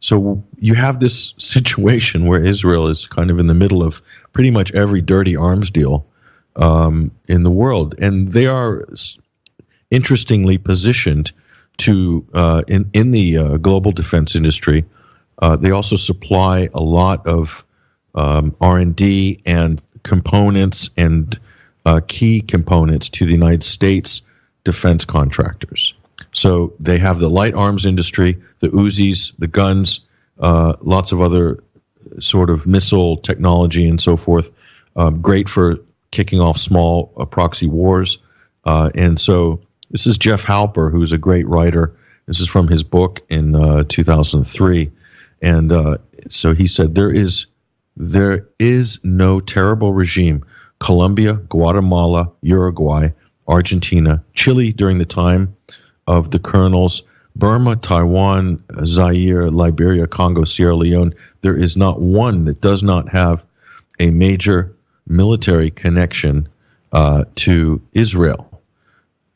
So you have this situation where Israel is kind of in the middle of pretty much every dirty arms deal in the world, and they are interestingly positioned to in the global defense industry. They also supply a lot of R&D and components and key components to the United States defense contractors. So they have the light arms industry, the Uzis, the guns, lots of other sort of missile technology and so forth. Great for kicking off small proxy wars. And so this is Jeff Halper, who's a great writer. This is from his book in 2003. And so he said, there is no terrible regime. Colombia, Guatemala, Uruguay, Argentina, Chile during the time of the colonels, Burma, Taiwan, Zaire, Liberia, Congo, Sierra Leone. There is not one that does not have a major military connection to Israel.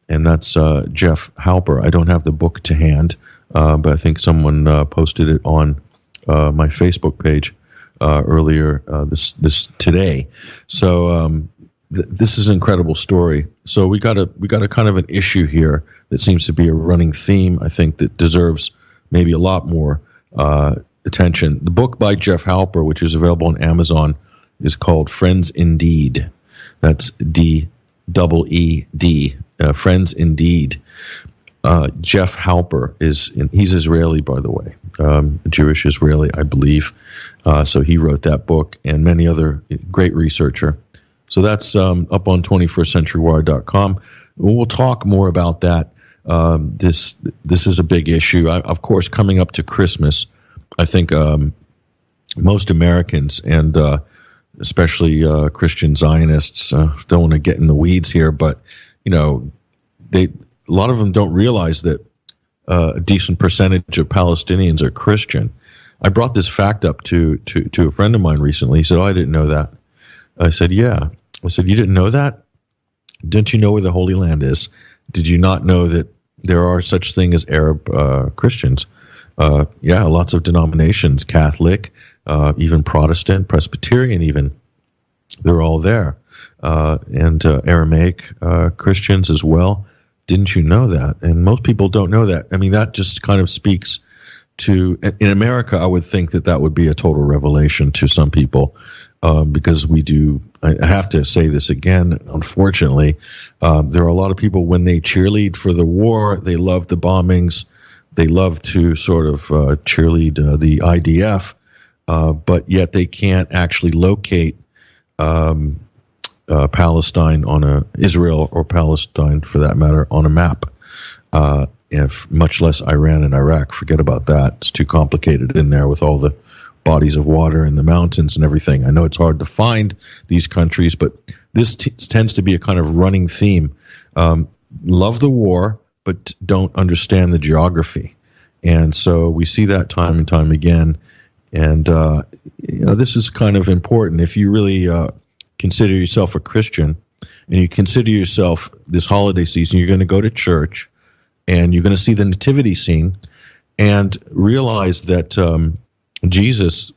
And that's Jeff Halper. I don't have the book to hand, but I think someone posted it on my Facebook page earlier this today. So this is an incredible story. So we got a kind of an issue here that seems to be a running theme, I think, that deserves maybe a lot more attention. The book by Jeff Halper, which is available on Amazon, is called Friends Indeed. That's DEED. Friends Indeed. Jeff Halper he's Israeli, by the way, Jewish Israeli, I believe. So he wrote that book, and many other great researcher. So that's up on 21stcenturywire.com. We'll talk more about that. This is a big issue. Of course, coming up to Christmas, I think most Americans and especially Christian Zionists don't want to get in the weeds here, but a lot of them don't realize that a decent percentage of Palestinians are Christian. I brought this fact up to a friend of mine recently. He said, "Oh, I didn't know that." I said, "Yeah." I said, "You didn't know that? Didn't you know where the Holy Land is? Did you not know that there are such thing as Arab Christians?" Yeah, lots of denominations, Catholic, even Protestant, Presbyterian even. They're all there. And Aramaic Christians as well. Didn't you know that? And most people don't know that. I mean, that just kind of speaks to, in America, I would think that would be a total revelation to some people, because we do, I have to say this again, unfortunately, there are a lot of people, when they cheerlead for the war, they love the bombings, they love to sort of cheerlead the IDF, but yet they can't actually locate Palestine Israel or Palestine, for that matter, on a map. Much less Iran and Iraq. Forget about that. It's too complicated in there with all the bodies of water and the mountains and everything. I know it's hard to find these countries, but this tends to be a kind of running theme. Love the war, but don't understand the geography. And so we see that time and time again. And, this is kind of important. If you really consider yourself a Christian and you consider yourself this holiday season, you're going to go to church and you're going to see the nativity scene and realize that Jesus,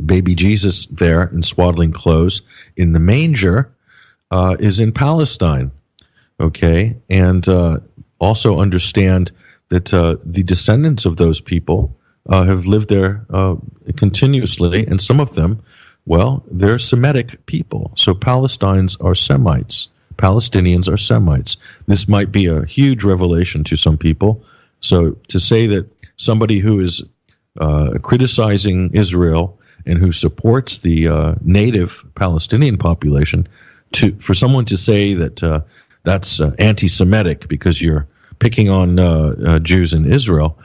baby Jesus there in swaddling clothes in the manger, is in Palestine. Okay. And also understand that the descendants of those people have lived there continuously, and some of them, well, they're Semitic people. So Palestinians are Semites. Palestinians are Semites. This might be a huge revelation to some people. So to say that somebody who is criticizing Israel and who supports the native Palestinian population, for someone to say that that's anti-Semitic because you're picking on Jews in Israel,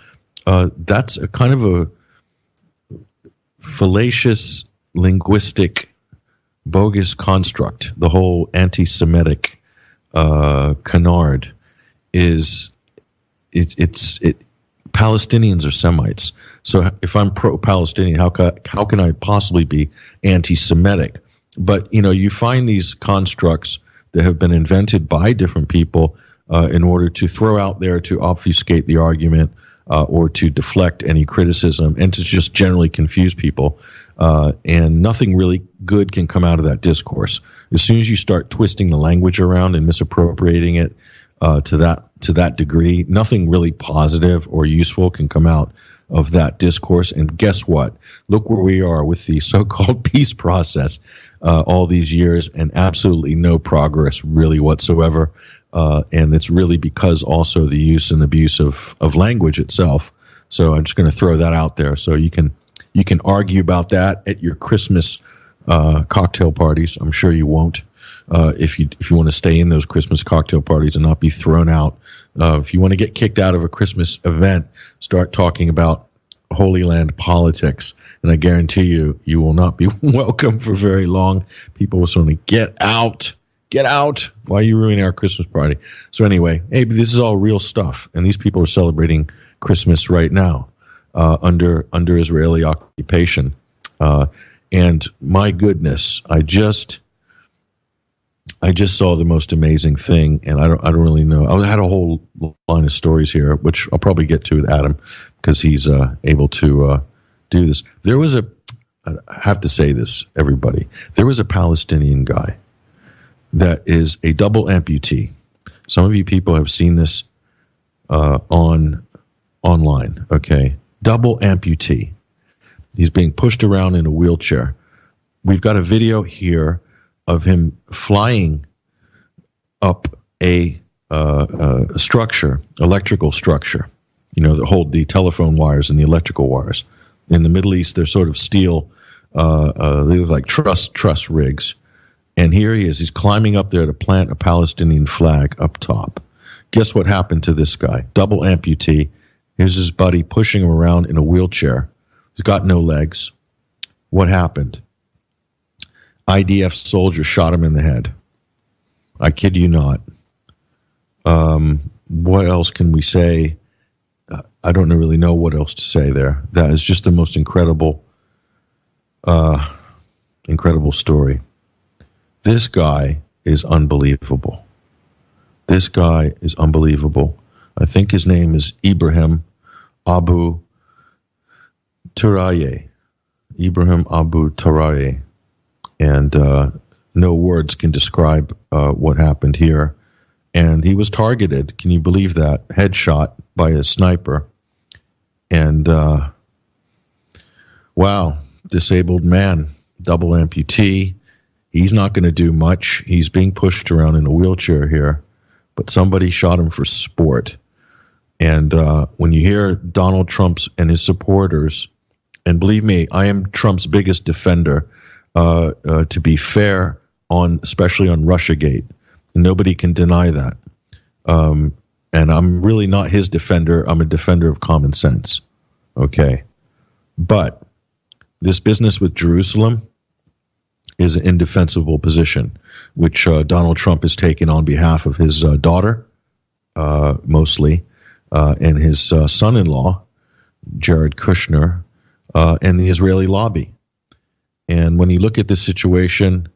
that's a kind of a fallacious, linguistic, bogus construct. The whole anti-Semitic canard is Palestinians are Semites. So if I'm pro-Palestinian, how can I possibly be anti-Semitic? But you find these constructs that have been invented by different people in order to throw out there to obfuscate the argument or to deflect any criticism and to just generally confuse people. And nothing really good can come out of that discourse. As soon as you start twisting the language around and misappropriating it to that degree, nothing really positive or useful can come out of that discourse. And guess what? Look where we are with the so-called peace process all these years, and absolutely no progress really whatsoever. And it's really because also the use and abuse of language itself. So I'm just going to throw that out there. So you can argue about that at your Christmas cocktail parties. I'm sure you won't. If you want to stay in those Christmas cocktail parties and not be thrown out. If you want to get kicked out of a Christmas event, start talking about Holy Land politics, and I guarantee you will not be welcome for very long. People will suddenly get out. Why are you ruining our Christmas party? So anyway, hey, this is all real stuff, and these people are celebrating Christmas right now under Israeli occupation. And my goodness, I just saw the most amazing thing, and I don't really know. I had a whole line of stories here, which I'll probably get to with Adam because he's able to do this. I have to say this, everybody. There was a Palestinian guy that is a double amputee. Some of you people have seen this online. Okay, double amputee. He's being pushed around in a wheelchair. We've got a video here of him flying up a structure, electrical structure, that hold the telephone wires and the electrical wires. In the Middle East, they're sort of steel, they look like truss rigs. And here he is. He's climbing up there to plant a Palestinian flag up top. Guess what happened to this guy? Double amputee. Here's his buddy pushing him around in a wheelchair. He's got no legs. What happened? IDF soldier shot him in the head. I kid you not. What else can we say? I don't really know what else to say there. That is just the most incredible story. This guy is unbelievable. This guy is unbelievable. I think his name is Ibrahim Abu Turaye. Ibrahim Abu Turaye. And no words can describe what happened here. And he was targeted. Can you believe that? Headshot by a sniper. And wow, disabled man, double amputee. He's not going to do much. He's being pushed around in a wheelchair here. But somebody shot him for sport. And when you hear Donald Trump and his supporters, and believe me, I am Trump's biggest defender, to be fair, especially on Russiagate. Nobody can deny that. And I'm really not his defender. I'm a defender of common sense. Okay. But this business with Jerusalem is an indefensible position, which Donald Trump has taken on behalf of his daughter, mostly, and his son-in-law, Jared Kushner, and the Israeli lobby. And when you look at this situation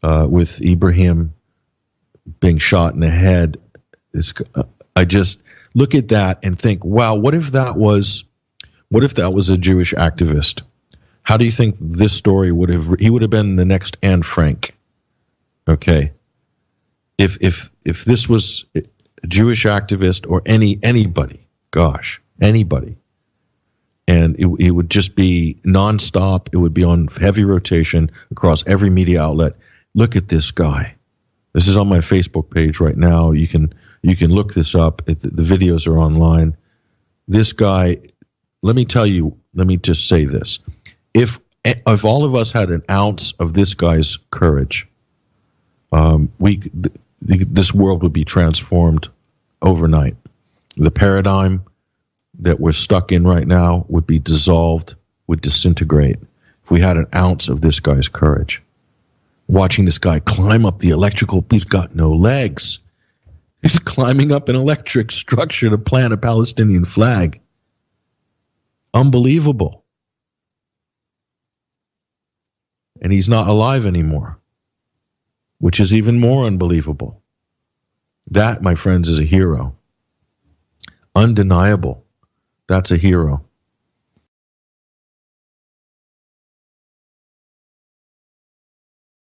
with Ibrahim being shot in the head, I just look at that and think, wow, what if that was a Jewish activist? How do you think this story he would have been the next Anne Frank? Okay. If this was a Jewish activist or anybody, and it would just be nonstop. It would be on heavy rotation across every media outlet. Look at this guy. This is on my Facebook page right now. You can look this up. The videos are online. This guy, let me just say this. If all of us had an ounce of this guy's courage, this world would be transformed overnight. The paradigm that we're stuck in right now would be dissolved, would disintegrate if we had an ounce of this guy's courage. Watching this guy climb up the electrical, he's got no legs. He's climbing up an electric structure to plant a Palestinian flag. Unbelievable. And he's not alive anymore, which is even more unbelievable. That, my friends, is a hero. Undeniable. That's a hero.